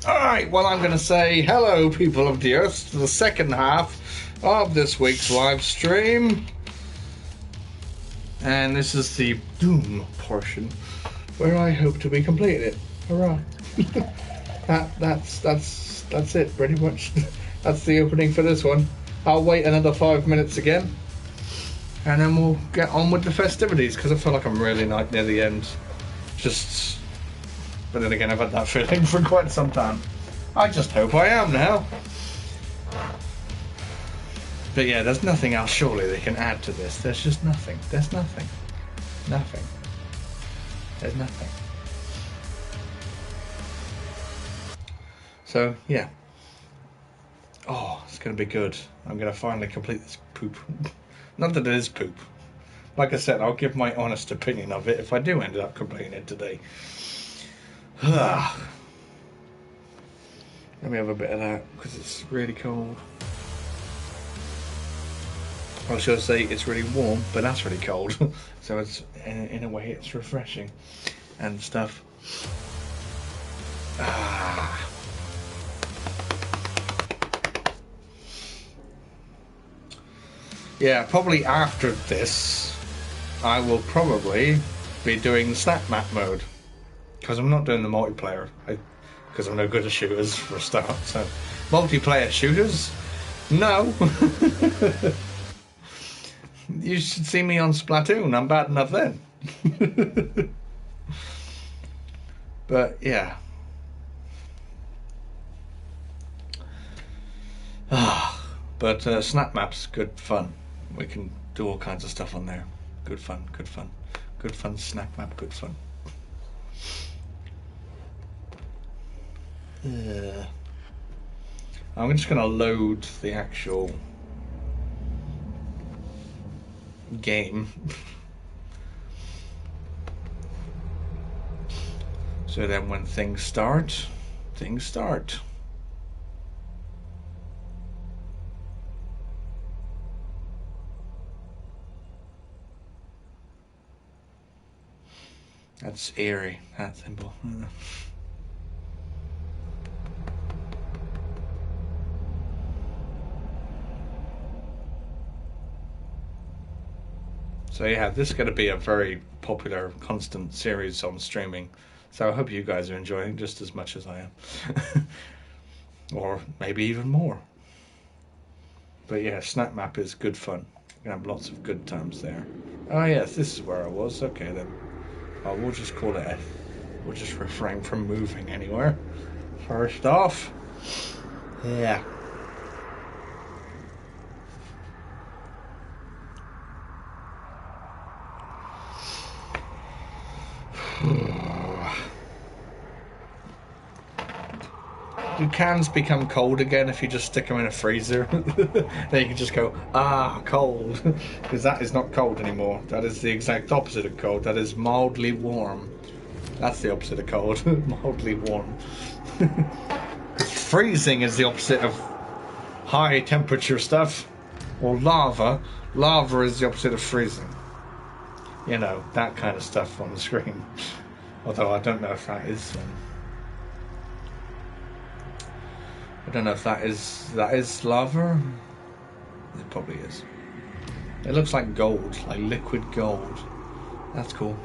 Alright, well, I'm going to say hello, people of the Earth, to the second half of this week's live stream. And this is the Doom portion, where I hope to be completing it. Hurrah. That's it, pretty much. That's the opening for this one. I'll wait another 5 minutes again, and then we'll get on with the festivities, because I feel like I'm really not near the end. But then again, I've had that feeling for quite some time. I just hope I am now. But yeah, there's nothing else surely they can add to this. There's just nothing. There's nothing. Nothing. There's nothing. So, yeah. Oh, it's going to be good. I'm going to finally complete this poop. Not that it is poop. Like I said, I'll give my honest opinion of it if I do end up completing it today. Let me have a bit of that, because it's really cold. I was going to say it's really warm, but that's really cold. So it's, in a way, it's refreshing and stuff. Yeah, probably after this, I will probably be doing snap map mode. Because I'm not doing the multiplayer. Because I'm no good at shooters, for a start. So, multiplayer shooters? No. You should see me on Splatoon. I'm bad enough then. But, yeah. But snap maps, good fun. We can do all kinds of stuff on there. Good fun, good fun. Good fun, snap map, good fun. I'm just going to load the actual game. So then when things start, things start. That's eerie, that symbol. So yeah, this is going to be a very popular, constant series on streaming. So I hope you guys are enjoying just as much as I am. Or maybe even more. But yeah, Snap Map is good fun. You're going to have lots of good times there. Oh yes, this is where I was. Okay then. Oh, we'll just call it F. We'll just refrain from moving anywhere. First off. Yeah. Do cans become cold again if you just stick them in a freezer? Then you can just go, cold. Because that is not cold anymore. That is the exact opposite of cold. That is mildly warm. That's the opposite of cold. Mildly warm. Freezing is the opposite of high temperature stuff. Or lava. Lava is the opposite of freezing. You know, that kind of stuff on the screen. Although I don't know if that is... I don't know if that is lava. It probably is. It looks like gold, like liquid gold. That's cool.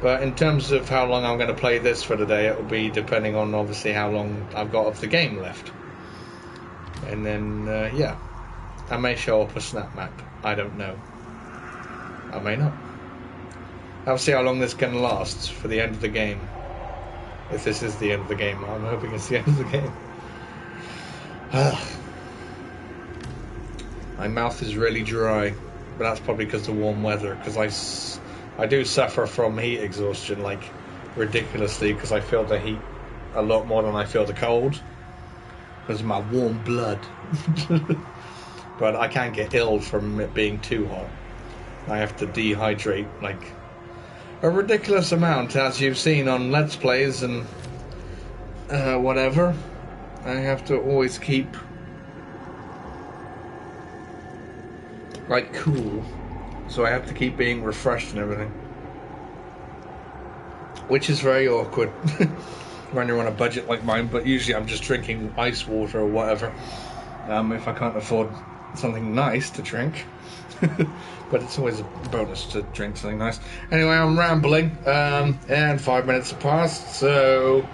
But in terms of how long I'm going to play this for today, it will be depending on obviously how long I've got of the game left. And then, yeah. I may show up a snap map. I don't know. I may not. I'll see how long this can last for the end of the game. If this is the end of the game, I'm hoping it's the end of the game. My mouth is really dry, but that's probably because of the warm weather. Because I do suffer from heat exhaustion, like ridiculously, because I feel the heat a lot more than I feel the cold. Because of my warm blood. But I can't get ill from it being too hot. I have to dehydrate, like... a ridiculous amount, as you've seen on Let's Plays and whatever. I have to always keep like cool, so I have to keep being refreshed and everything. which is very awkward when you're on a budget like mine. But usually I'm just drinking ice water or whatever, if I can't afford something nice to drink. But it's always a bonus to drink something nice. Anyway, I'm rambling, and 5 minutes have passed, so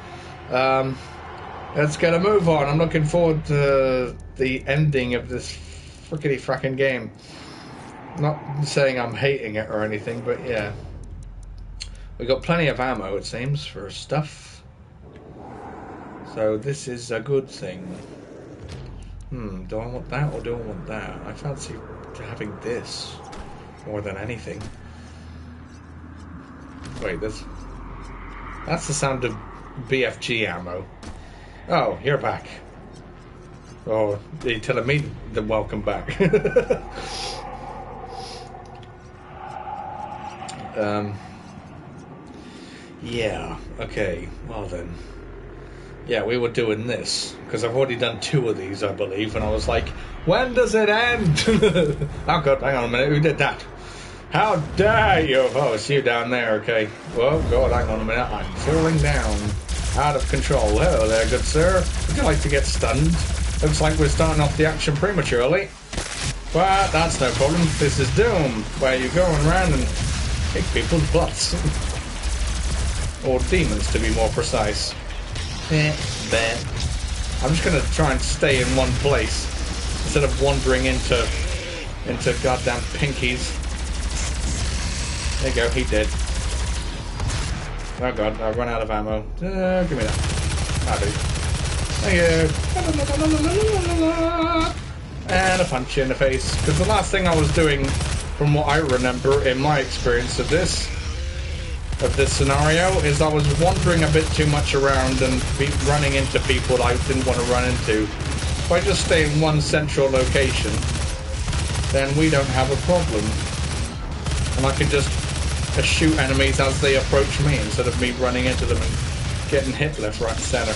let's get a move on. I'm looking forward to the ending of this frickety fracking game. Not saying I'm hating it or anything, but yeah. We got plenty of ammo, it seems, for stuff. So this is a good thing. Do I want that or do I want that? I fancy having this more than anything. Wait, that's the sound of BFG ammo. Oh, you're back. Oh, you're telling me the welcome back. Yeah, okay, well then. Yeah, we were doing this, because I've already done 2 of these, I believe, and I was like, when does it end? Oh god, hang on a minute, who did that? How dare you? Oh, it's you down there, okay. Well, god, hang on a minute, I'm falling down. Out of control. Hello there, good sir. Would you like to get stunned? Looks like we're starting off the action prematurely. But that's no problem, this is Doom, where you're going around and kick people's butts. Or demons, to be more precise. I'm just gonna try and stay in one place instead of wandering into goddamn pinkies. There you go, he did. Oh god, I've run out of ammo. Give me that. I do. Thank you. And a punch in the face. Because the last thing I was doing, from what I remember in my experience of this scenario, is I was wandering a bit too much around and running into people I didn't want to run into. If I just stay in one central location, then we don't have a problem. And I can just shoot enemies as they approach me instead of me running into them and getting hit left, right, and center.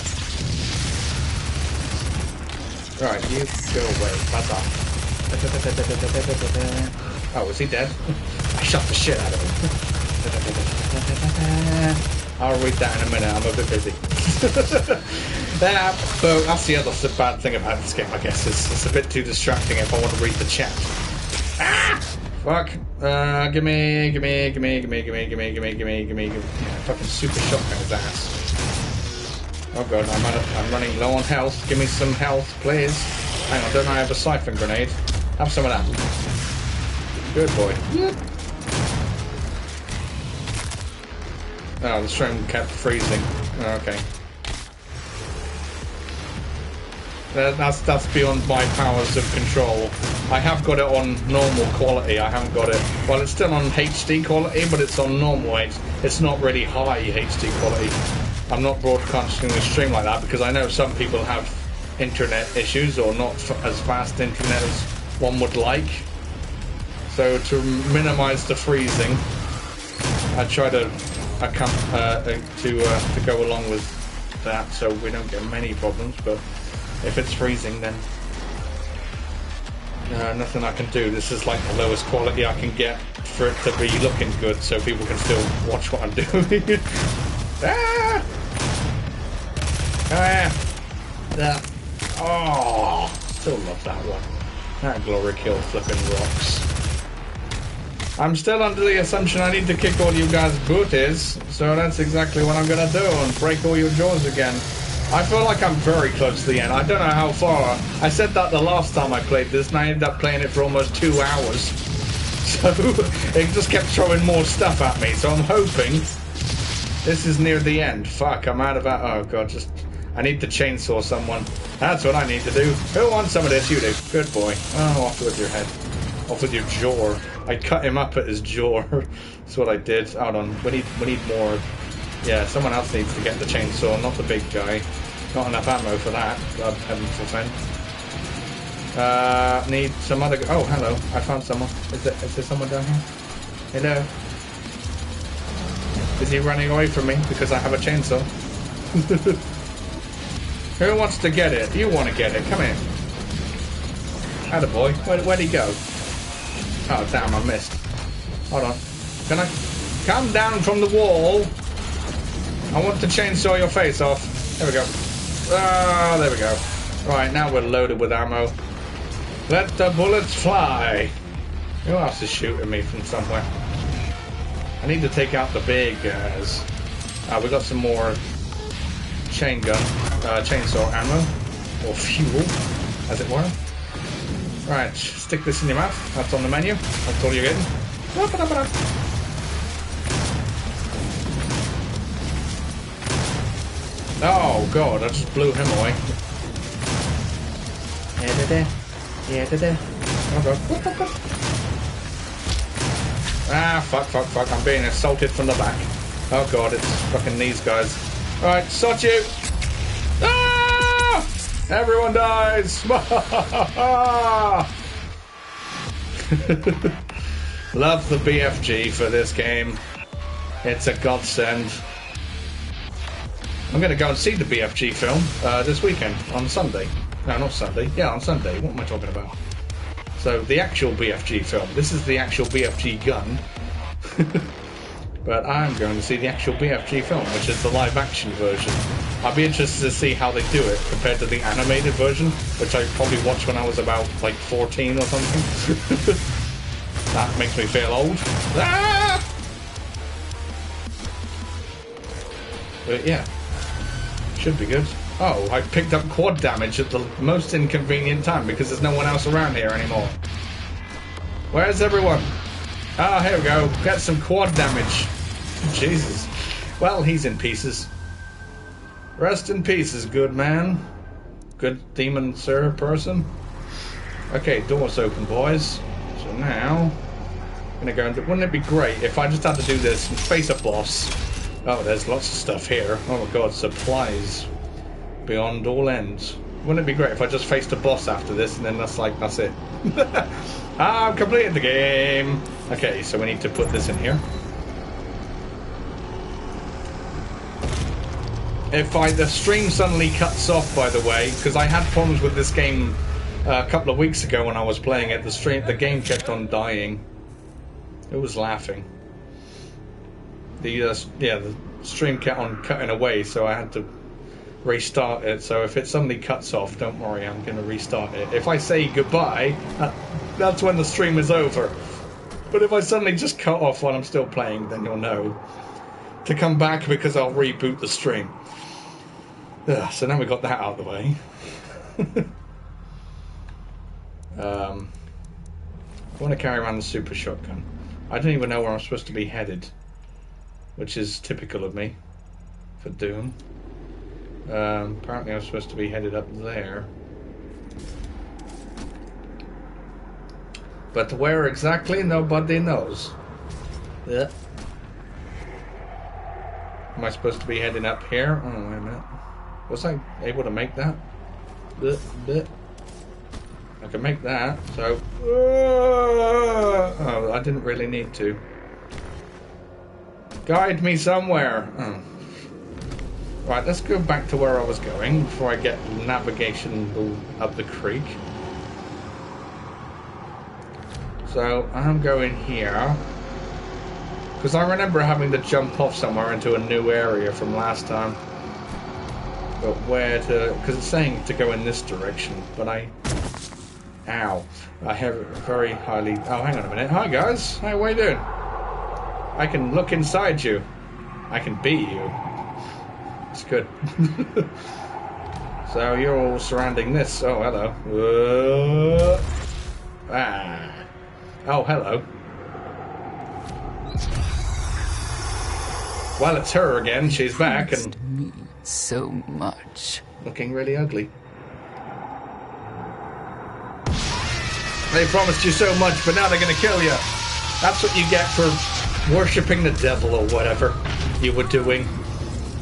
Right, you go away. Buzz off. Oh, is he dead? I shot the shit out of him. I'll read that in a minute, I'm a bit busy. So that's the other bad thing about this game, I guess. It's a bit too distracting if I want to read the chat. Ah! Fuck. Gimme. Fucking super shotgun his ass. Oh god, I'm running low on health. Give me some health, please. Hang on, don't I have a siphon grenade? Have some of that. Good boy. Oh, the stream kept freezing. Oh, okay. That's beyond my powers of control. I have got it on normal quality. I haven't got it... Well, it's still on HD quality, but it's on normal. It's not really high HD quality. I'm not broadcasting the stream like that because I know some people have internet issues or not as fast internet as one would like. So to minimize the freezing, I try to go along with that so we don't get many problems. But if it's freezing, then nothing I can do. This is like the lowest quality I can get for it to be looking good, so people can still watch what I'm doing. Ah! Oh, still love that one. That glory kill flipping rocks. I'm still under the assumption I need to kick all you guys' booties, so that's exactly what I'm gonna do and break all your jaws again. I feel like I'm very close to the end. I don't know how far. I said that the last time I played this, and I ended up playing it for almost 2 hours. So it just kept throwing more stuff at me. So I'm hoping this is near the end. Fuck, I'm out of that. Oh god, I need to chainsaw someone. That's what I need to do. Who wants some of this? You do. Good boy. Oh, off with your head. Off with your jaw. I cut him up at his jaw. That's what I did. Hold on. We need more. Yeah, someone else needs to get the chainsaw, not the big guy. Not enough ammo for that. God heaven forfend. Need some other... Oh, hello. I found someone. Is there someone down here? Hello? Is he running away from me because I have a chainsaw? Who wants to get it? You want to get it. Come here. Attaboy. Where'd he go? Oh, damn, I missed. Hold on. Can I... Come down from the wall. I want to chainsaw your face off. There we go. Ah, there we go. Right, now we're loaded with ammo. Let the bullets fly. Who else is shooting me from somewhere? I need to take out the big guys. We got some more chainsaw ammo. Or fuel, as it were. Right, stick this in your mouth. That's on the menu. That's all you're getting. Oh god, I just blew him away. Oh god. Ah, fuck. I'm being assaulted from the back. Oh god, it's fucking these guys. Right, sod you! Ah! Everyone dies! Love the BFG for this game. It's a godsend. I'm going to go and see the BFG film this weekend, on Sunday. No, not Sunday. Yeah, on Sunday. What am I talking about? So, the actual BFG film. This is the actual BFG gun. But I'm going to see the actual BFG film, which is the live-action version. I'd be interested to see how they do it compared to the animated version, which I probably watched when I was about, like, 14 or something. That makes me feel old. Ah! But, yeah. Should be good. Oh, I picked up quad damage at the most inconvenient time because there's no one else around here anymore. Where's everyone? Ah, here we go. Get some quad damage. Jesus. Well, he's in pieces. Rest in pieces, good man. Good demon sir person. Okay, door's open, boys. So now, I'm gonna go and do, wouldn't it be great if I just had to do this and face a boss? Oh, there's lots of stuff here. Oh my god, supplies beyond all ends. Wouldn't it be great if I just faced a boss after this and then that's it? I've completed the game. Okay, so we need to put this in here. If the stream suddenly cuts off, by the way, because I had problems with this game a couple of weeks ago when I was playing it, the game kept on dying. It was laughing. The stream kept on cutting away, so I had to restart it. So if it suddenly cuts off, don't worry, I'm going to restart it. If I say goodbye, that's when the stream is over. But if I suddenly just cut off while I'm still playing, then you'll know to come back because I'll reboot the stream. So now we got that out of the way. I want to carry around the super shotgun. I don't even know where I'm supposed to be headed, which is typical of me for Doom. Apparently I'm supposed to be headed up there. But where exactly, nobody knows. Yeah. Am I supposed to be heading up here? Oh, wait a minute. Was I able to make that? I can make that, so... Oh, I didn't really need to. Guide me somewhere. Oh. Right, let's go back to where I was going before I get navigation up the creek. So, I'm going here. Because I remember having to jump off somewhere into a new area from last time. But where to... Because it's saying to go in this direction, but I... Ow. I have very highly... Oh, hang on a minute. Hi, guys. How are you doing? I can look inside you. I can be you. It's good. So you're all surrounding this. Oh, hello. Ah. Oh, hello. Well, it's her again. She's back and me so much. Looking really ugly. They promised you so much, but now they're going to kill you. That's what you get for worshipping the devil or whatever you were doing.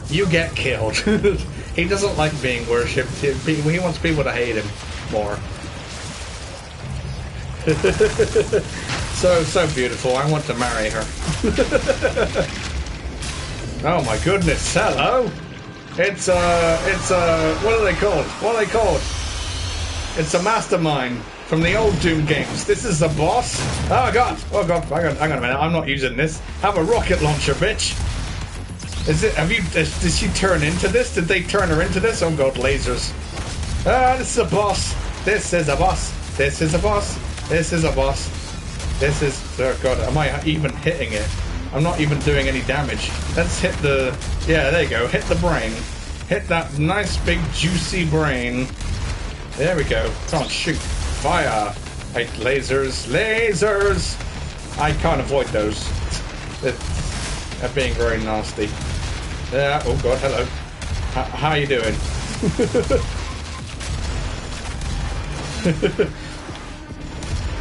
You get killed. He doesn't like being worshipped. He wants people to hate him more. So beautiful. I want to marry her. Oh my goodness. Hello. It's what are they called? What are they called? It's a mastermind from the old Doom games. This is the boss. Oh god. Oh god. Hang on a minute. I'm not using this. Have a rocket launcher, bitch. Is it? Have you? Did she turn into this? Did they turn her into this? Oh god, lasers! Ah, this is a boss. This is a boss. This is a boss. This is a boss. This is. Oh god, am I even hitting it? I'm not even doing any damage. Let's hit the. Yeah, there you go. Hit the brain. Hit that nice big juicy brain. There we go. Come on, shoot. Fire. Hey, lasers. Lasers! I can't avoid those. They're being very nasty. Yeah, oh god, hello. How you doing?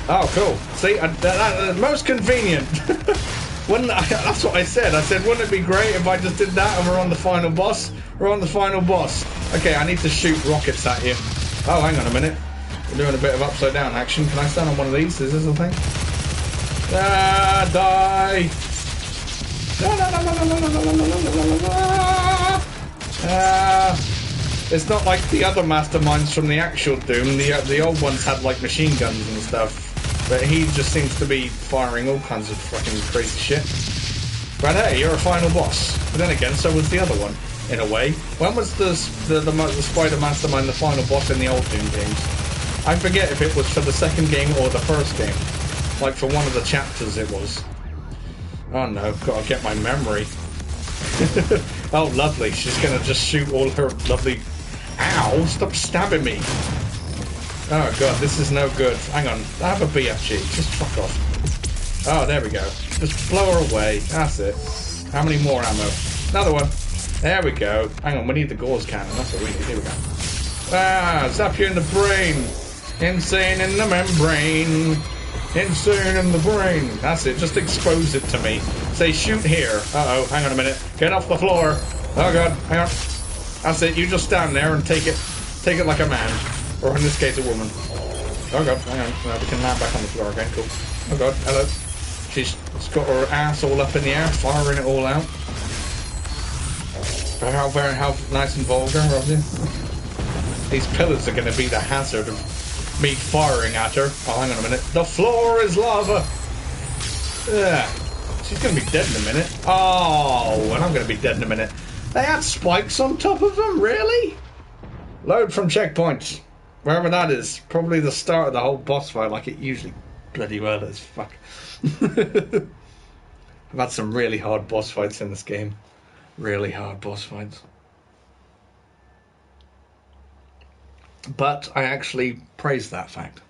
Oh, cool. See, most convenient. That's what I said. I said, wouldn't it be great if I just did that and we're on the final boss? We're on the final boss. Okay, I need to shoot rockets at you. Oh, hang on a minute. We're doing a bit of upside down action. Can I stand on one of these? Is this a thing? Ah, die! It's not like the other masterminds from the actual Doom. The old ones had like machine guns and stuff, but he just seems to be firing all kinds of fucking crazy shit. But hey, you're a final boss. But then again, so was the other one, in a way. When was the Spider Mastermind the final boss in the old Doom games? I forget if it was for the second game or the first game. Like for one of the chapters it was. Oh no, gotta get my memory. Oh lovely, she's gonna just shoot all her lovely... Ow, stop stabbing me. Oh god, this is no good. Hang on, I have a BFG, just fuck off. Oh, there we go. Just blow her away, that's it. How many more ammo? Another one. There we go. Hang on, we need the gauze cannon, that's what we need. Here we go. Ah, zap you in the brain. Insane in the membrane. Insane in the brain. That's it. Just expose it to me. Say shoot here. Uh-oh. Hang on a minute. Get off the floor. Oh god. Hang on. That's it. You just stand there and take it like a man. Or in this case, a woman. Oh god. Hang on. We can land back on the floor again. Cool. Oh god. Hello. She's got her ass all up in the air, firing it all out. How nice and vulgar of you. These pillars are going to be the hazard of me firing at her. Oh, hang on a minute. The floor is lava. Yeah. She's going to be dead in a minute. Oh, and I'm going to be dead in a minute. They had spikes on top of them? Really? Load from checkpoint. Wherever that is. Probably the start of the whole boss fight, like it usually bloody well is. Fuck. I've had some really hard boss fights in this game. Really hard boss fights. But I actually praise that fact.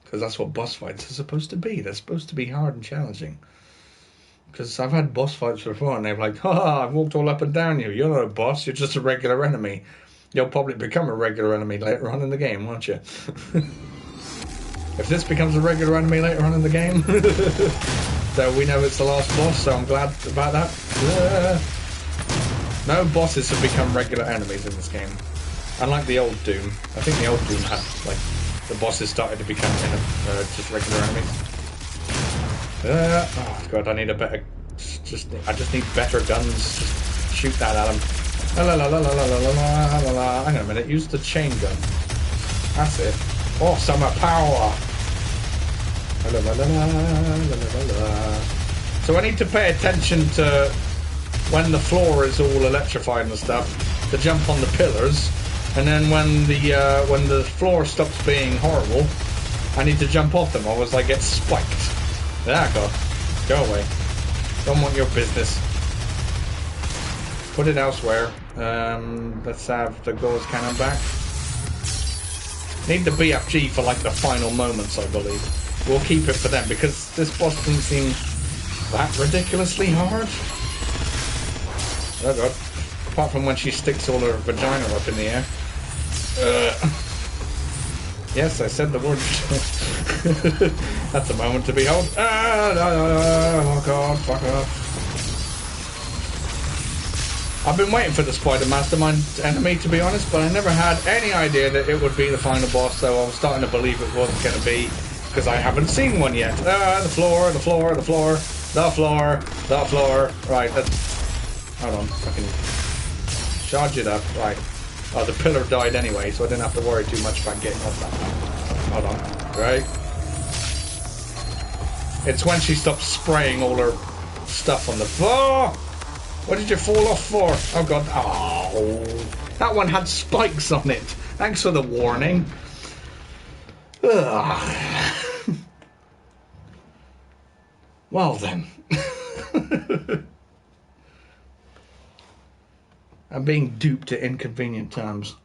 Because that's what boss fights are supposed to be. They're supposed to be hard and challenging. Because I've had boss fights before and they're like, ha, I've walked all up and down you. You're not a boss, you're just a regular enemy. You'll probably become a regular enemy later on in the game, won't you? If this becomes a regular enemy later on in the game, so we know it's the last boss, so I'm glad about that. No bosses have become regular enemies in this game. Unlike the old Doom. I think the old Doom had, like, the bosses started to become just regular enemies. Oh god, I need a better... I just need better guns. Just shoot that at them. Hang on a minute, use the chain gun. That's it. Oh, summer power! So I need to pay attention to when the floor is all electrified and stuff, to jump on the pillars, and then when the floor stops being horrible, I need to jump off them, otherwise I get spiked. There, go away. Don't want your business. Put it elsewhere. Let's have the gauze cannon back. Need the BFG for like the final moments, I believe. We'll keep it for them because this boss doesn't seem that ridiculously hard. Oh god. Apart from when she sticks all her vagina up in the air. Yes, I said the word. That's a moment to behold. Oh god, fuck off. I've been waiting for the Spider Mastermind enemy, to be honest, but I never had any idea that it would be the final boss, so I was starting to believe it wasn't going to be, because I haven't seen one yet. The floor, the floor, the floor, the floor, the floor. Right, hold on, I can charge it up. Right. Oh, the pillar died anyway, so I didn't have to worry too much about getting off that one. Hold on. Right. It's when she stops spraying all her stuff on the floor. What did you fall off for? Oh god. Oh, that one had spikes on it. Thanks for the warning. Ugh. Well then. I'm being duped at inconvenient times.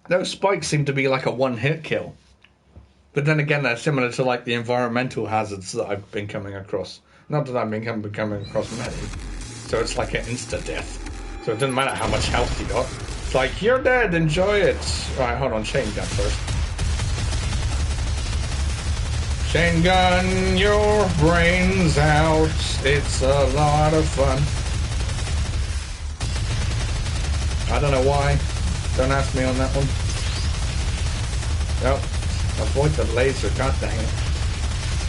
Those spikes seem to be like a one-hit kill. But then again, they're similar to like the environmental hazards that I've been coming across. Not that I've been coming across many. So it's like an insta-death. So it doesn't matter how much health you got. It's like, you're dead, enjoy it. Alright, hold on, chain gun first. Chain gun your brains out. It's a lot of fun. I don't know why. Don't ask me on that one. Nope. Avoid the laser, god dang it.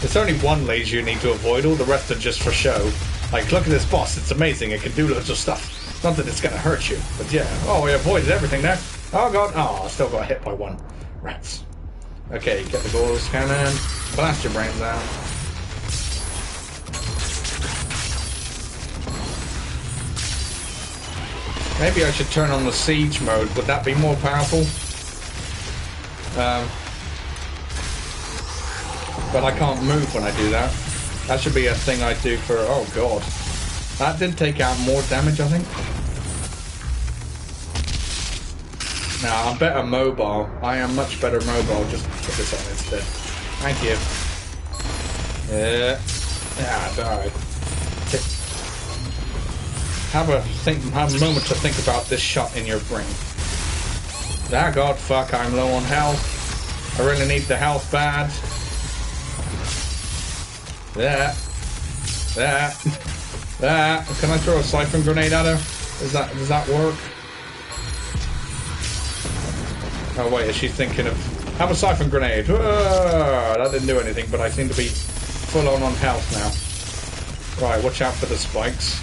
There's only one laser you need to avoid, all the rest are just for show. Like, look at this boss, it's amazing, it can do loads of stuff. Not that it's gonna hurt you, but yeah. Oh, we avoided everything there. Oh god, oh, I still got hit by one. Rats. Okay, get the gauze cannon, blast your brains out. Maybe I should turn on the siege mode, would that be more powerful? But I can't move when I do that. That should be a thing I do for... Oh god. That did take out more damage, I think. Now, I'm better mobile. I am much better mobile. Just put this on instead. Thank you. Yeah. Yeah, alright. Have a moment to think about this shot in your brain. Ah, god, fuck, I'm low on health. I really need the health bad. That. Can I throw a siphon grenade at her? Does that work? Oh wait, is she thinking of... Have a siphon grenade. That didn't do anything, but I seem to be full on health now. Right, watch out for the spikes.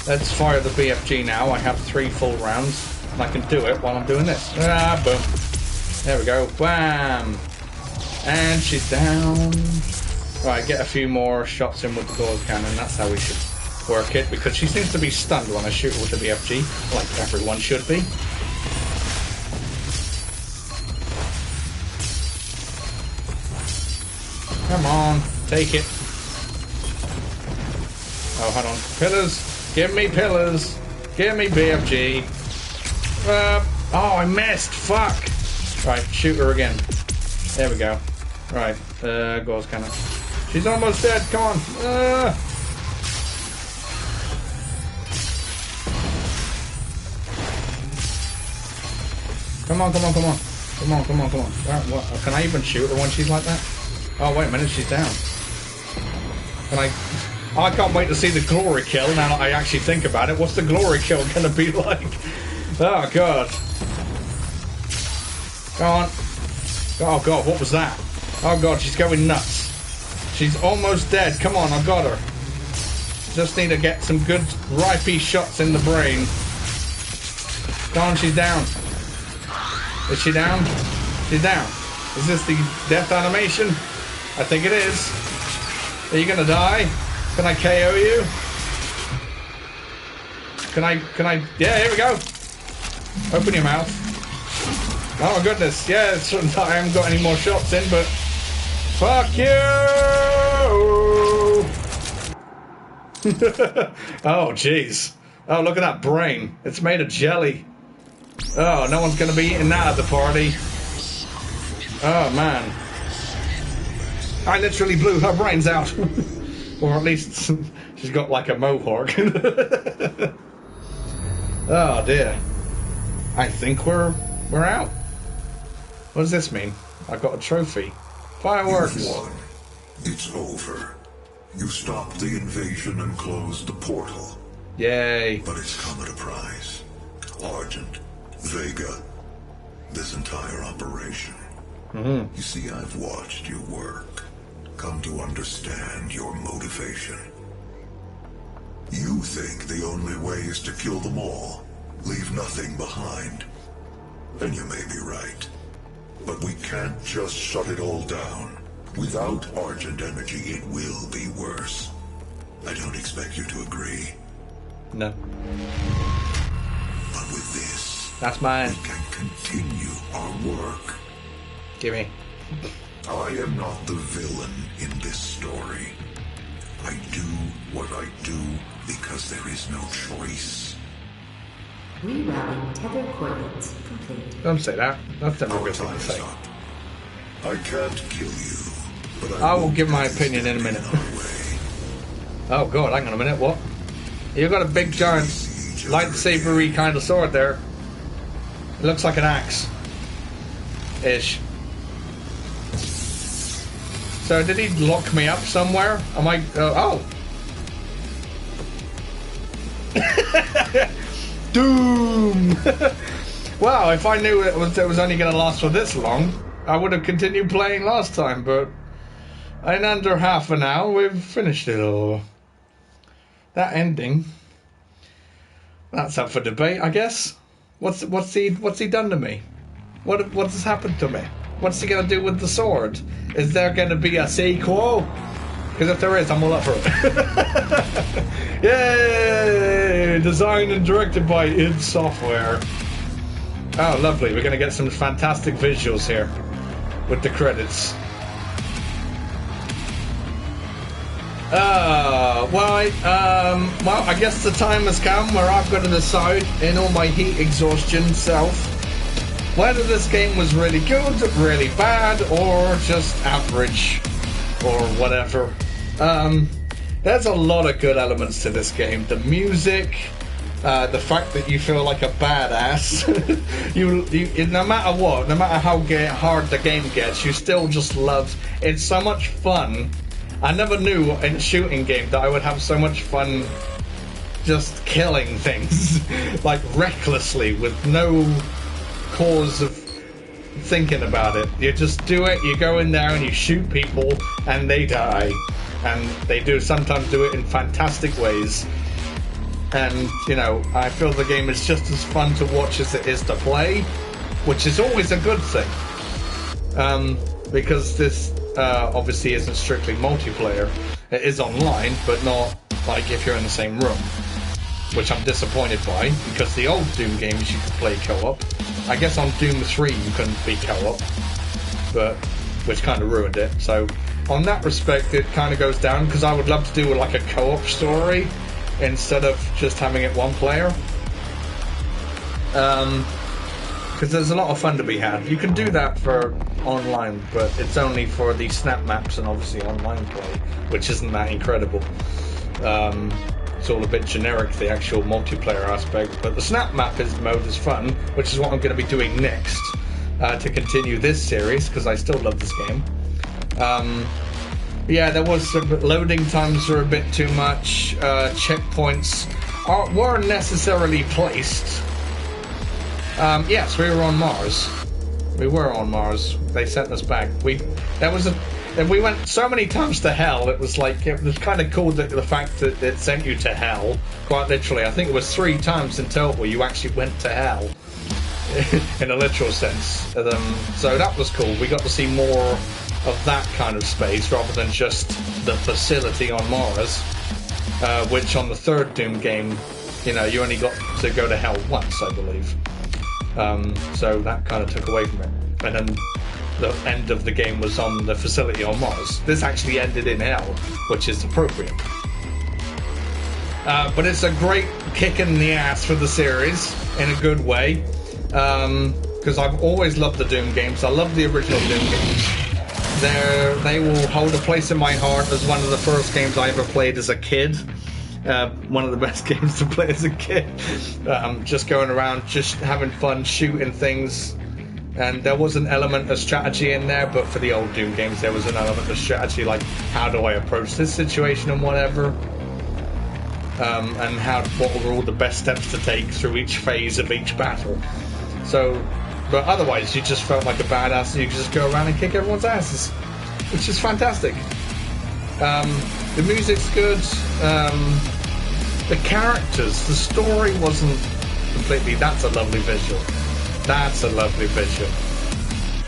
Let's fire the BFG now. I have 3 full rounds, and I can do it while I'm doing this. Ah, boom. There we go. Wham! And she's down. Right, get a few more shots in with the gauze cannon. That's how we should work it, because she seems to be stunned when I shoot her with the BFG, like everyone should be. Come on, take it. Oh, hold on. Pillars. Give me pillars. Give me BFG. Oh, I missed. Fuck. Right, shoot her again. There we go. Right, gauze cannon. She's almost dead. Come on. Come on. What? Can I even shoot her when she's like that? Oh, wait a minute. She's down. Can I... Oh, I can't wait to see the glory kill now that I actually think about it. What's the glory kill going to be like? Oh, God. Go on. Oh, God, what was that? Oh, God, she's going nuts. She's almost dead. Come on, I've got her. Just need to get some good ripey shots in the brain. Go on, she's down. Is she down? She's down. Is this the death animation? I think it is. Are you going to die? Can I KO you? Can I... Yeah, here we go. Open your mouth. Oh, goodness. Yeah, I haven't got any more shots in, but... Fuck you! Oh, jeez. Oh, look at that brain. It's made of jelly. Oh, no one's going to be eating that at the party. Oh, man. I literally blew her brains out. Or at least she's got like a mohawk. Oh dear. I think we're out. What does this mean? I've got a trophy. Fireworks. You've won. It's over. You stopped the invasion and closed the portal. Yay. But it's come at a price. Argent, Vega, this entire operation. You see, I've watched you work. Come to understand your motivation. You think the only way is to kill them all, leave nothing behind. And you may be right. But we can't just shut it all down. Without Argent energy, it will be worse. I don't expect you to agree. No. But with this, That's mine. we can continue our work. Gimme. I am not the villain in this story. I do what I do because there is no choice. Rerouting tether coordinates complete. Don't say that. That's never a Our good thing to time's say. up. I can't kill you, but I will give get my this opinion in a to minute. be our way. Oh god, hang on a minute, what? You got a big giant lightsaber-y kind of sword there. It looks like an axe. Ish. So did he lock me up somewhere? Am I... oh! Doom! Wow, if I knew it was only going to last for this long, I would have continued playing last time, but in under half an hour we've finished it all. That ending, that's up for debate, I guess. What's he done to me? What's happened to me? What's he gonna do with the sword? Is there gonna be a sequel? Because if there is, I'm all up for it. Yay! Designed and directed by id Software. Oh, lovely. We're gonna get some fantastic visuals here with the credits. Well, I guess the time has come where I've got to decide, in all my heat exhaustion self, whether this game was really good, really bad, or just average, or whatever. There's a lot of good elements to this game. The music, the fact that you feel like a badass. you no matter what, no matter how hard the game gets, you still just love. It's so much fun. I never knew in a shooting game that I would have so much fun just killing things, like recklessly, with no cause of thinking about it. You just do it, you go in there and you shoot people and they die. And they do sometimes do it in fantastic ways. And, you know, I feel the game is just as fun to watch as it is to play, which is always a good thing. Because this obviously isn't strictly multiplayer. It is online, but not like if you're in the same room, which I'm disappointed by, because the old Doom games you could play co-op. I guess on Doom 3 you couldn't be co-op, but which kind of ruined it. So on that respect, it kind of goes down, because I would love to do like a co-op story instead of just having it one player. Because there's a lot of fun to be had. You can do that for online, but it's only for the snap maps and obviously online play, which isn't that incredible. It's all a bit generic, the actual multiplayer aspect, but the snap map mode is fun, which is what I'm going to be doing next to continue this series, because I still love this game. Yeah, there was loading times were a bit too much. Checkpoints weren't necessarily placed. Yes, we were on Mars. We were on Mars. They sent us back. We went so many times to hell. It was like, it was kind of cool that the fact that it sent you to hell. Quite literally, I think it was 3 times in total you actually went to hell, in a literal sense. So that was cool. We got to see more of that kind of space rather than just the facility on Mars, which on the 3rd Doom game, you know, you only got to go to hell once, I believe. So that kind of took away from it. And then the end of the game was on the facility on Mars. This actually ended in hell, which is appropriate. But it's a great kick in the ass for the series, in a good way. Because I've always loved the Doom games. I love the original Doom games. They will hold a place in my heart as one of the first games I ever played as a kid. One of the best games to play as a kid. Just going around, just having fun, shooting things. And there was an element of strategy in there, but for the old Doom games there was an element of strategy, like how do I approach this situation and whatever. And what were all the best steps to take through each phase of each battle. So, but otherwise you just felt like a badass and you could just go around and kick everyone's asses, which is fantastic. The music's good. The characters, the story wasn't completely. That's a lovely visual. That's a lovely visual.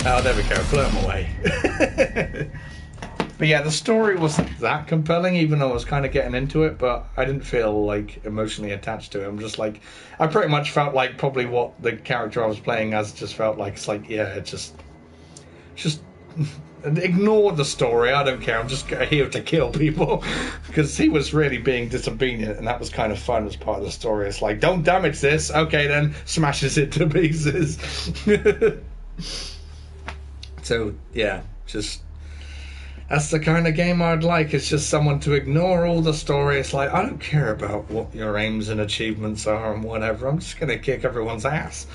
Oh, there we go. Blow them away. But yeah, the story wasn't that compelling, even though I was kind of getting into it, but I didn't feel like emotionally attached to it. I'm just like, I pretty much felt like probably what the character I was playing as just felt like. It's like, yeah, it's just ignore the story. I don't care. I'm just here to kill people. Because he was really being disobedient, and that was kind of fun as part of the story. It's like, don't damage this. Okay, then smashes it to pieces. So yeah, just that's the kind of game I'd like. It's just someone to ignore all the story. It's like, I don't care about what your aims and achievements are and whatever. I'm just gonna kick everyone's ass.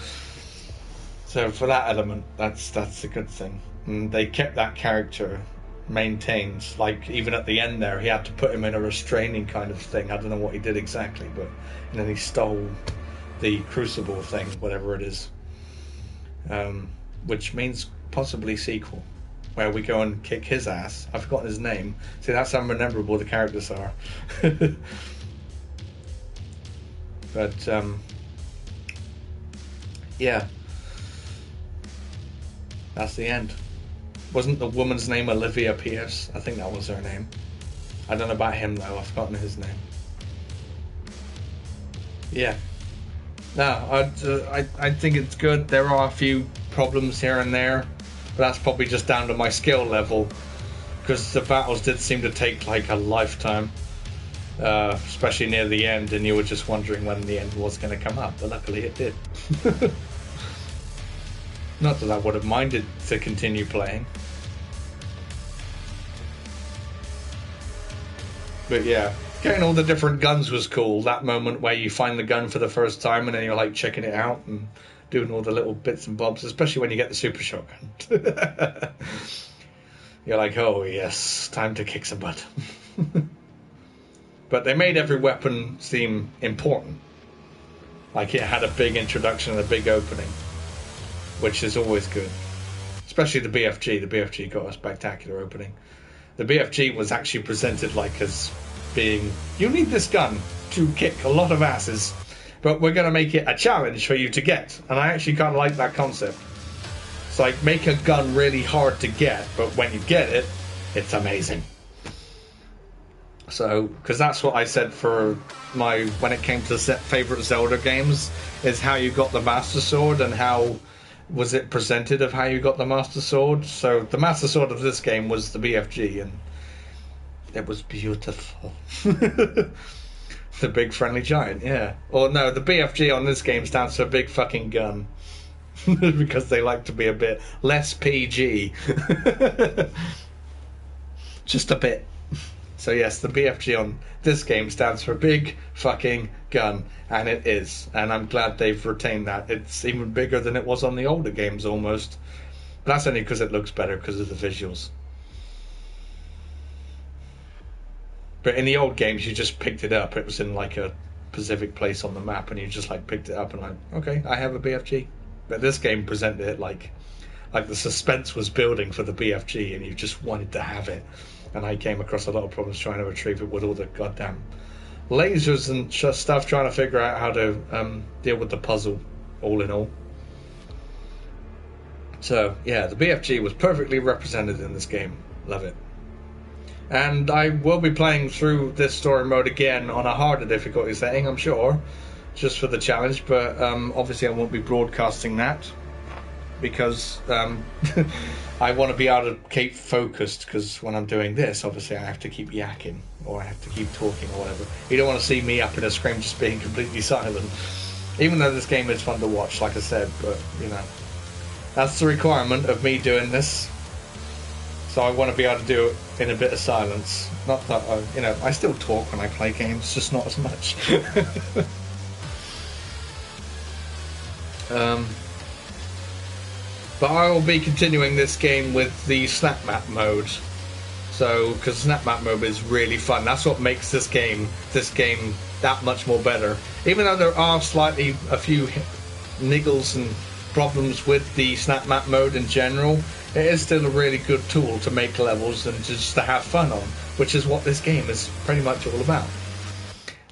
So for that element, that's a good thing. And they kept that character maintained. Like even at the end there, he had to put him in a restraining kind of thing. I don't know what he did exactly, but and then he stole the crucible thing, whatever it is, which means possibly sequel, where we go and kick his ass. I've forgotten his name. See, that's how memorable the characters are. But yeah, that's the end. Wasn't the woman's name Olivia Pierce? I think that was her name. I don't know about him though. I've forgotten his name. Yeah. No, I think it's good. There are a few problems here and there, but that's probably just down to my skill level, because the battles did seem to take like a lifetime, especially near the end, and you were just wondering when the end was going to come up, but luckily it did. Not that I would have minded to continue playing. But yeah, getting all the different guns was cool. That moment where you find the gun for the first time and then you're like checking it out and doing all the little bits and bobs, especially when you get the super shotgun. You're like, oh yes, time to kick some butt. But they made every weapon seem important. Like it had a big introduction and a big opening, which is always good. Especially the BFG. The BFG got a spectacular opening. The BFG was actually presented like as being, you need this gun to kick a lot of asses, but we're going to make it a challenge for you to get. And I actually kind of like that concept. It's like, make a gun really hard to get, but when you get it, it's amazing. So, because that's what I said for my, when it came to favorite Zelda games, is how you got the Master Sword and how was it presented of how you got the Master Sword. So the Master Sword of this game was the BFG, and it was beautiful. The big friendly giant, yeah. Or no, the BFG on this game stands for big fucking gun. Because they like to be a bit less PG. Just a bit. So yes, the BFG on this game stands for big fucking gun, and it is. And I'm glad they've retained that. It's even bigger than it was on the older games almost. But that's only because it looks better because of the visuals. But in the old games, you just picked it up. It was in like a specific place on the map, and you just like picked it up and like, okay, I have a BFG. But this game presented it like the suspense was building for the BFG, and you just wanted to have it. And I came across a lot of problems trying to retrieve it with all the goddamn lasers and stuff, trying to figure out how to deal with the puzzle, all in all. So, yeah, the BFG was perfectly represented in this game. Love it. And I will be playing through this story mode again on a harder difficulty setting, I'm sure, just for the challenge, but obviously I won't be broadcasting that, because I want to be able to keep focused, because when I'm doing this, obviously I have to keep yakking, or I have to keep talking or whatever. You don't want to see me up in a screen just being completely silent, even though this game is fun to watch, like I said, but, you know, that's the requirement of me doing this. So I want to be able to do it in a bit of silence. Not that, you know, I still talk when I play games, just not as much. But I will be continuing this game with the snap map mode. So, because snap map mode is really fun. That's what makes this game that much more better. Even though there are a few niggles and problems with the snap map mode in general, it is still a really good tool to make levels and just to have fun on, which is what this game is pretty much all about.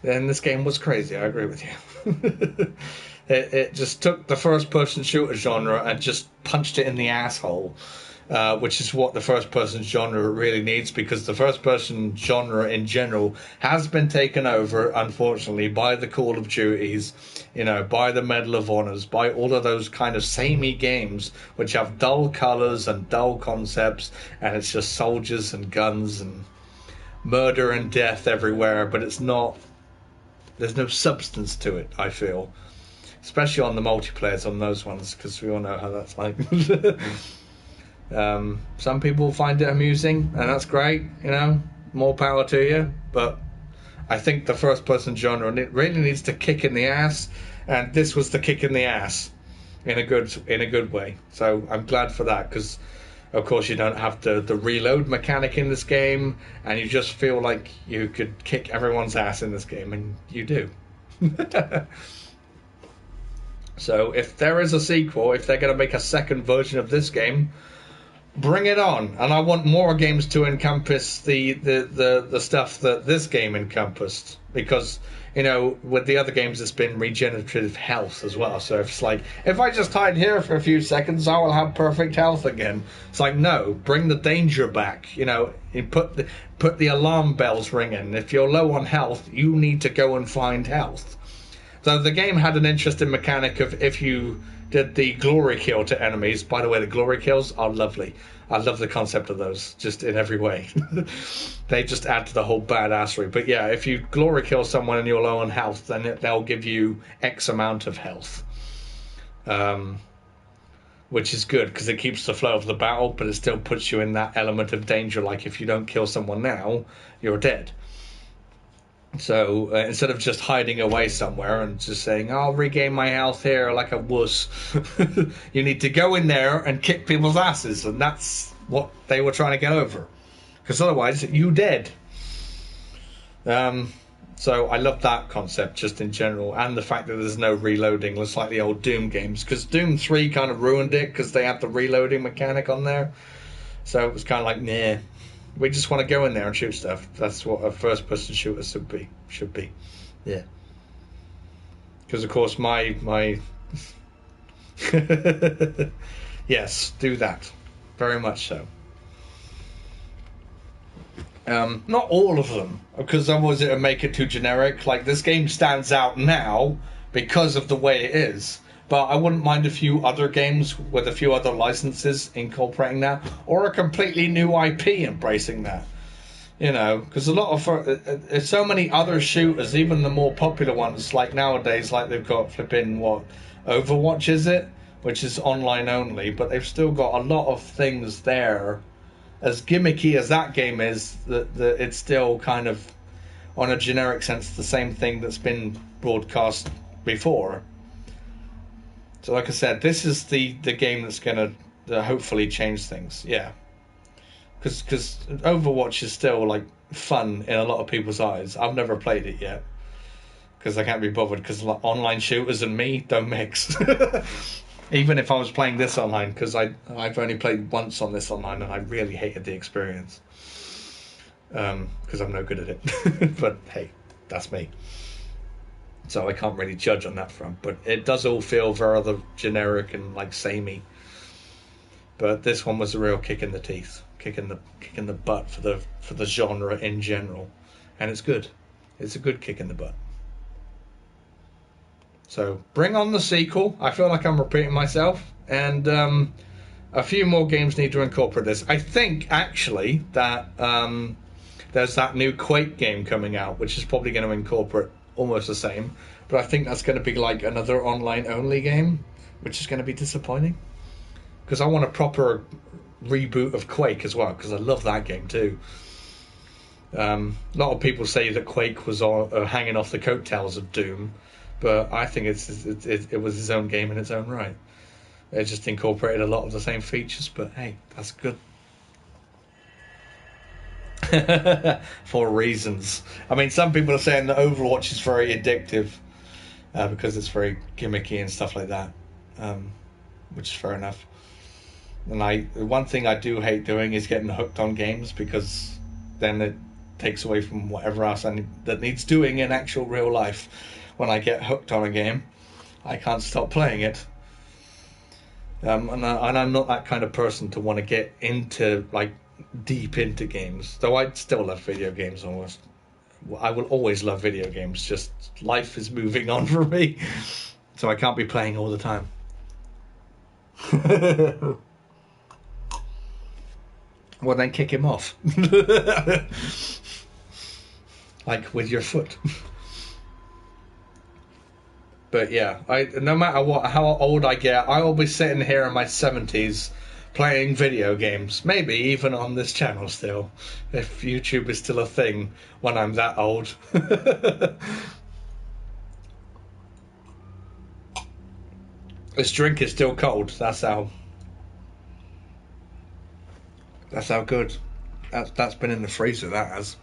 And this game was crazy, I agree with you. It just took the first-person shooter genre and just punched it in the asshole which is what the first-person genre really needs, because the first-person genre in general has been taken over, unfortunately, by the Call of Duties, by the Medal of Honors, by all of those kind of samey games which have dull colors and dull concepts, and it's just soldiers and guns and murder and death everywhere, but there's no substance to it, I feel. Especially on the multiplayers on those ones, because we all know how that's like. Some people find it amusing, and that's great, more power to you. But I think the first-person genre really needs to kick in the ass, and this was the kick in the ass in a good way. So I'm glad for that, because of course you don't have the reload mechanic in this game, and you just feel like you could kick everyone's ass in this game, and you do. So if there is a sequel, if they're going to make a second version of this game, bring it on. And I want more games to encompass the stuff that this game encompassed, because with the other games it's been regenerative health as well. So if it's like, if I just hide here for a few seconds, I will have perfect health again. It's like, no, bring the danger back. You put the alarm bells ringing. If you're low on health, you need to go and find health. So the game had an interesting mechanic of, if you did the glory kill to enemies. By the way, the glory kills are lovely. I love the concept of those, just in every way. They just add to the whole badassery. But yeah, if you glory kill someone and you're low on health, then they'll give you X amount of health. Which is good, because it keeps the flow of the battle, but it still puts you in that element of danger. Like, if you don't kill someone now, you're dead. So instead of just hiding away somewhere and just saying, I'll regain my health here like a wuss, you need to go in there and kick people's asses, and that's what they were trying to get over, because otherwise you dead. So I love that concept just in general, and the fact that there's no reloading. It's like the old Doom games, because Doom 3 kind of ruined it because they had the reloading mechanic on there. So it was kind of like, nah. We just want to go in there and shoot stuff. That's what a first-person shooter should be. Yeah. Because of course my yes, do that. Very much so. Not all of them, because otherwise it would make it too generic. Like, this game stands out now because of the way it is. But I wouldn't mind a few other games with a few other licenses incorporating that, or a completely new IP embracing that. Because a lot of so many other shooters, even the more popular ones, like nowadays, like they've got flipping Overwatch, is it? Which is online only, but they've still got a lot of things there. As gimmicky as that game is, that it's still kind of, on a generic sense, the same thing that's been broadcast before. So like I said, this is the game that's going to hopefully change things. Yeah. Because Overwatch is still like fun in a lot of people's eyes. I've never played it yet, because I can't be bothered, because like, online shooters and me don't mix. Even if I was playing this online, because I've only played once on this online, and I really hated the experience. Because I'm no good at it. But hey, that's me. So I can't really judge on that front, but it does all feel very generic and like samey. But this one was a real kick in the teeth, kick in the butt for the genre in general, and it's good. It's a good kick in the butt. So bring on the sequel. I feel like I'm repeating myself, and a few more games need to incorporate this. I think actually that there's that new Quake game coming out, which is probably going to incorporate almost the same, but I think that's going to be like another online only game, which is going to be disappointing, because I want a proper reboot of Quake as well, because I love that game too. A lot of people say that Quake was hanging off the coattails of Doom, but I think it was its own game in its own right. It just incorporated a lot of the same features, but hey, that's good. For reasons. I mean, some people are saying that Overwatch is very addictive because it's very gimmicky and stuff like that, which is fair enough. And one thing I do hate doing is getting hooked on games, because then it takes away from whatever else that needs doing in actual real life. When I get hooked on a game, I can't stop playing it. And I'm not that kind of person to want to get into, like, deep into games. Though I still love video games almost. I will always love video games. Just life is moving on for me. So I can't be playing all the time. Well, then kick him off. Like with your foot. But yeah, no matter how old I get, I will be sitting here in my 70s playing video games. Maybe even on this channel still, if YouTube is still a thing when I'm that old. This drink is still cold. That's how good. That's been in the freezer. That has.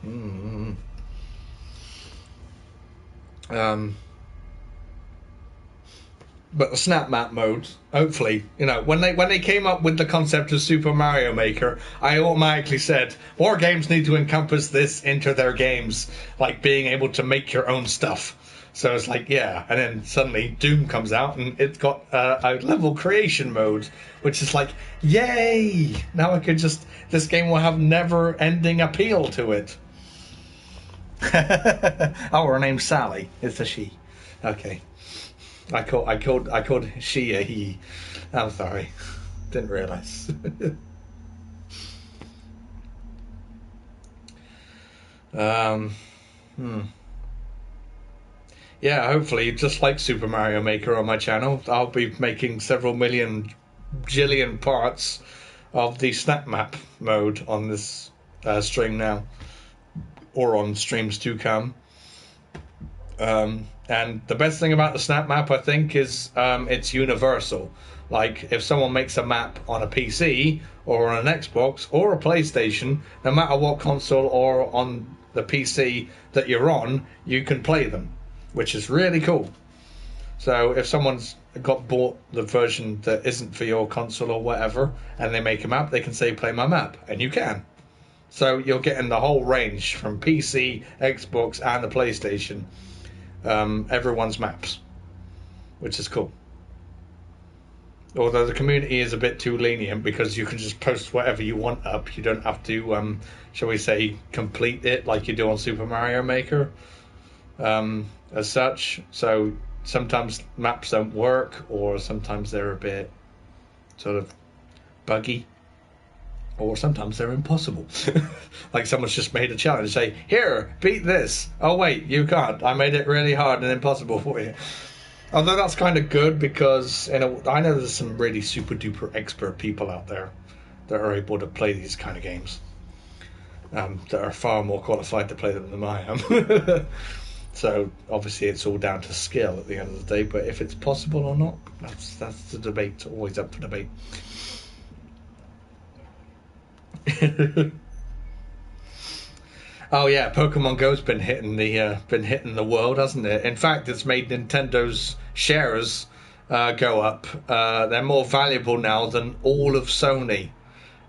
But the snap map mode, hopefully, when they came up with the concept of Super Mario Maker, I automatically said more games need to encompass this into their games, like being able to make your own stuff. So it's like, yeah, and then suddenly Doom comes out and it's got a level creation mode, which is like, yay! Now I could this game will have never-ending appeal to it. Oh, her name's Sally. It's a she. Okay. I called she a he. I'm sorry. Didn't realise. Yeah, hopefully, just like Super Mario Maker on my channel, I'll be making several million jillion parts of the snap map mode on this stream now, or on streams to come. And the best thing about the snap map, I think, is it's universal. Like, if someone makes a map on a PC or on an Xbox or a PlayStation, no matter what console or on the PC that you're on, you can play them, which is really cool. So if someone's bought the version that isn't for your console or whatever, and they make a map, they can say, play my map, and you can. So you're getting the whole range from PC, Xbox, and the PlayStation. Everyone's maps, which is cool. Although the community is a bit too lenient because you can just post whatever you want up. You don't have to, shall we say, complete it like you do on Super Mario Maker, as such. So sometimes maps don't work, or sometimes they're a bit sort of buggy. Or sometimes they're impossible. Like someone's just made a challenge. Say, here, beat this. Oh, wait, you can't. I made it really hard and impossible for you. Although that's kind of good because I know there's some really super duper expert people out there that are able to play these kind of games. That are far more qualified to play them than I am. So obviously it's all down to skill at the end of the day. But if it's possible or not, that's the debate. Always up for debate. Oh yeah, Pokemon Go's been hitting the world, hasn't it? In fact, it's made Nintendo's shares go up. They're more valuable now than all of Sony.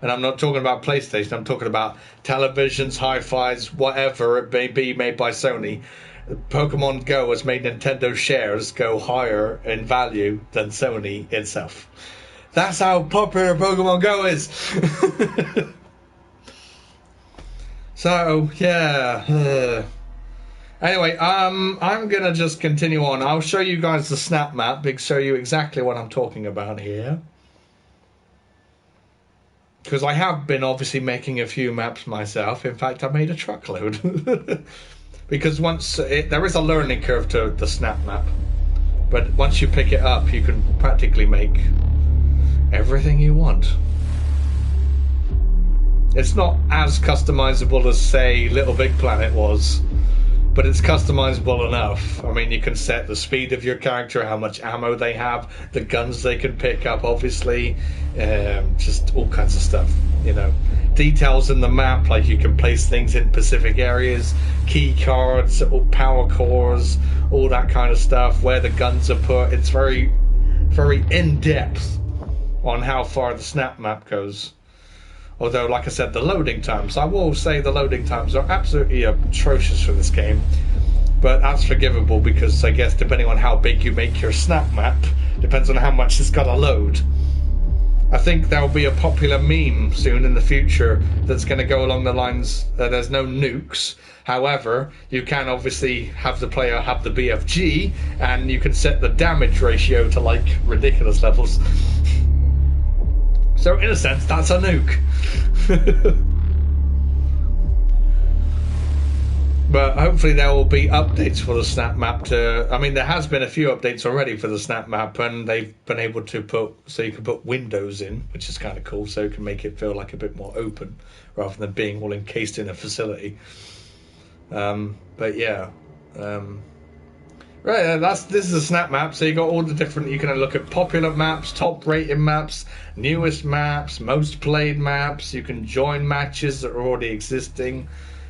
And I'm not talking about PlayStation. I'm talking about televisions, hi-fis, whatever it may be made by Sony. Pokemon Go has made Nintendo's shares go higher in value than Sony itself. That's how popular Pokemon Go is. So, yeah. Anyway, I'm going to just continue on. I'll show you guys the snap map, show you exactly what I'm talking about here. Because I have been obviously making a few maps myself. In fact, I made a truckload. Because there is a learning curve to the snap map. But once you pick it up, you can practically make everything you want. It's not as customizable as, say, Little Big Planet was, but it's customizable enough. I mean, you can set the speed of your character, how much ammo they have, the guns they can pick up, obviously, just all kinds of stuff, Details in the map, like you can place things in specific areas, key cards, power cores, all that kind of stuff, where the guns are put. It's very, very in-depth on how far the snap map goes. Although, like I said, the loading times, I will say the loading times are absolutely atrocious for this game. But that's forgivable because I guess depending on how big you make your snap map, depends on how much it's got to load. I think there'll be a popular meme soon in the future that's going to go along the lines that there's no nukes. However, you can obviously have the player have the BFG, and you can set the damage ratio to like ridiculous levels. So in a sense, that's a nuke. But hopefully there will be updates for the snap map I mean, there has been a few updates already for the snap map, and they've been able to so you can put windows in, which is kind of cool, so you can make it feel like a bit more open rather than being all encased in a facility. But yeah. Right, this is a snap map, so you got all the different, you can look at popular maps, top rated maps, newest maps, most played maps, you can join matches that are already existing.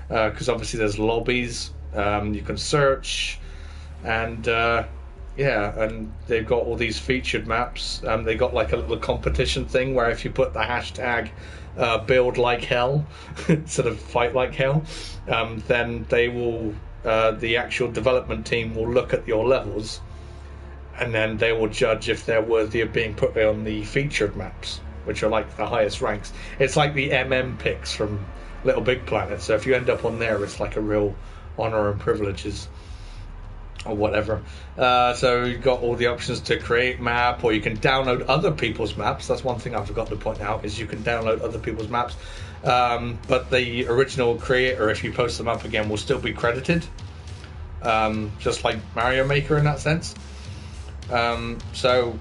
Because obviously there's lobbies, you can search, and yeah, and they've got all these featured maps. They got like a little competition thing where if you put the hashtag build like hell instead of fight like hell, then they will, the actual development team will look at your levels, and then they will judge if they're worthy of being put on the featured maps, which are like the highest ranks. It's like the picks from Little Big Planet, so if you end up on there, it's like a real honor and privileges or whatever. So you've got all the options to create map, or you can download other people's maps. That's one thing I forgot to point out, is you can download other people's maps, but the original creator, if you post them up again, will still be credited, just like Mario Maker in that sense. So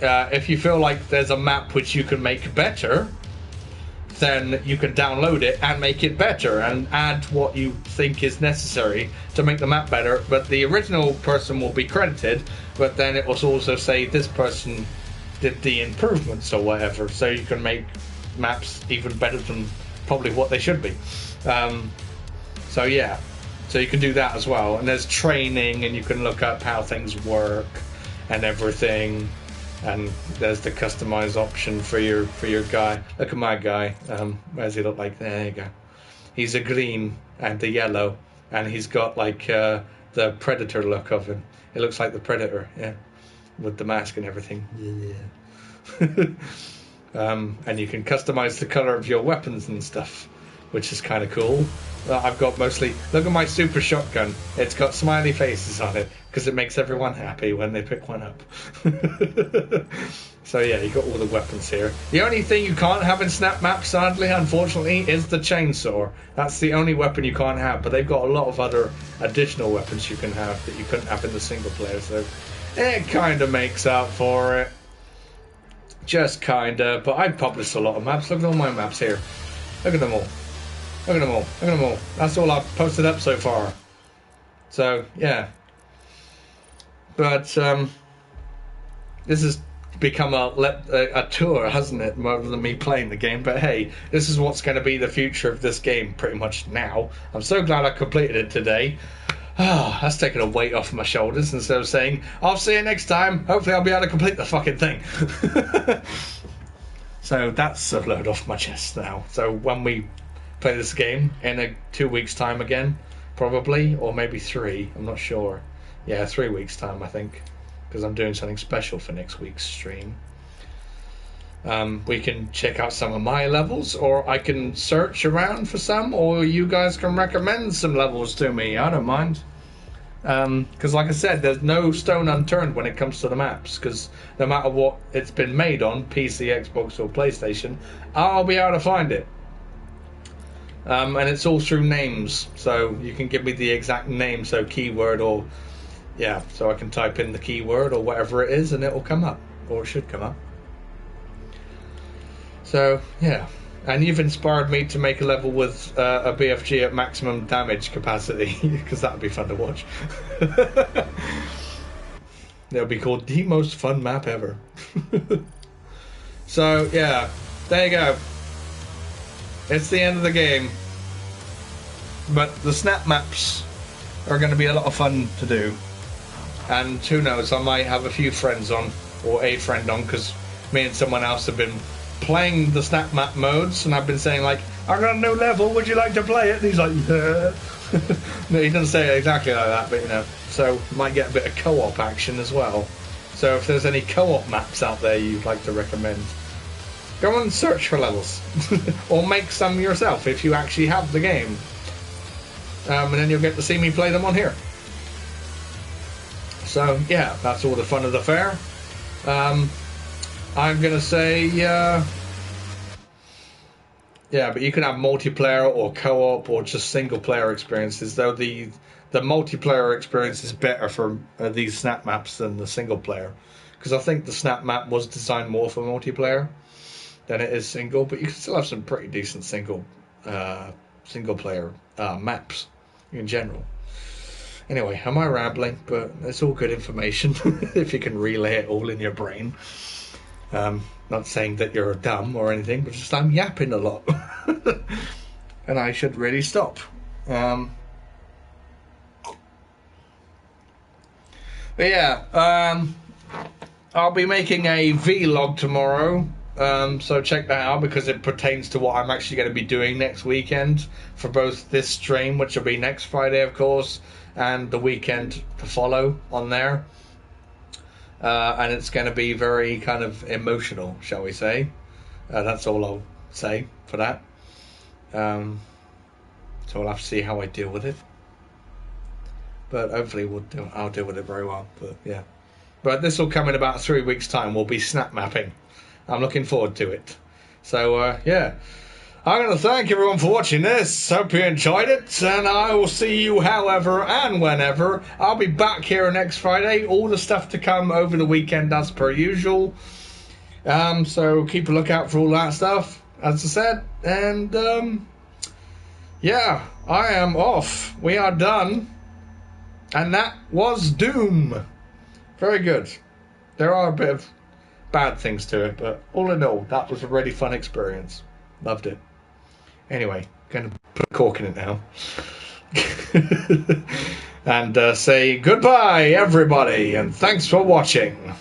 if you feel like there's a map which you can make better, then you can download it and make it better and add what you think is necessary to make the map better. But the original person will be credited, but then it will also say this person did the improvements or whatever, so you can make maps even better than probably what they should be. So yeah, so you can do that as well. And there's training, and you can look up how things work and everything. And there's the customize option for your guy. Look at my guy. Where does he look like? There you go. He's a green and a yellow, and he's got like the Predator look of him. It looks like the Predator, yeah, with the mask and everything. Yeah. And you can customize the color of your weapons and stuff, which is kind of cool. I've got mostly, look at my super shotgun. It's got smiley faces on it because it makes everyone happy when they pick one up. So yeah, you got all the weapons here. The only thing you can't have in Snap Map, sadly, unfortunately, is the chainsaw. That's the only weapon you can't have, but they've got a lot of other additional weapons you can have that you couldn't have in the single player, so it kind of makes up for it. Just kind of, but I've published a lot of maps. Look at all my maps here. Look at them all. Look at them all. Look at them all. That's all I've posted up so far. So, yeah. But, this has become a tour, hasn't it? Rather than me playing the game. But hey, this is what's going to be the future of this game pretty much now. I'm so glad I completed it today. Oh, that's taken a weight off my shoulders instead of saying, I'll see you next time. Hopefully I'll be able to complete the fucking thing. So that's a load off my chest now. So when we play this game in 2 weeks time again, probably, or maybe 3, I'm not sure. Yeah, 3 weeks time I think, because I'm doing something special for next week's stream. We can check out some of my levels, or I can search around for some, or you guys can recommend some levels to me. I don't mind, because like I said, there's no stone unturned when it comes to the maps, because no matter what it's been made on, PC, Xbox or PlayStation, I'll be able to find it. And it's all through names, so you can give me the exact name, so keyword, or yeah, so I can type in the keyword or whatever it is and it will come up, or it should come up. So yeah, and you've inspired me to make a level with a BFG at maximum damage capacity, because that would be fun to watch. It'll be called the most fun map ever. So yeah, there you go. It's the end of the game, but the snap maps are going to be a lot of fun to do, and who knows, I might have a few friends on, or a friend on, because me and someone else have been playing the snap map modes, and I've been saying like, I got a new level, would you like to play it? And he's like, yeah. No, he doesn't say it exactly like that, but you know, so might get a bit of co-op action as well. So if there's any co-op maps out there you'd like to recommend, Go and search for levels. Or make some yourself if you actually have the game. And then you'll get to see me play them on here. So, yeah, that's all the fun of the fair. I'm going to say... yeah, but you can have multiplayer or co-op or just single-player experiences, though the multiplayer experience is better for these snap maps than the single-player. Because I think the snap map was designed more for multiplayer than it is single, but you can still have some pretty decent single-player maps in general. Anyway, am I rambling? But it's all good information if you can relay it all in your brain. Not saying that you're dumb or anything, but just I'm yapping a lot. And I should really stop. But yeah, I'll be making a vlog tomorrow. So check that out because it pertains to what I'm actually going to be doing next weekend for both this stream, which will be next Friday, of course, and the weekend to follow on there. And it's going to be very kind of emotional, shall we say. That's all I'll say for that. So I'll have to see how I deal with it. But hopefully I'll deal with it very well. But yeah. But this will come in about 3 weeks' time. We'll be snap mapping. I'm looking forward to it. So, yeah. I'm going to thank everyone for watching this. Hope you enjoyed it. And I will see you however and whenever. I'll be back here next Friday. All the stuff to come over the weekend as per usual. So keep a lookout for all that stuff, as I said. And, yeah, I am off. We are done. And that was Doom. Very good. There are a bit of bad things to it, but all in all, that was a really fun experience. Loved it. Anyway, going to put a cork in it now. And say goodbye, everybody, and thanks for watching.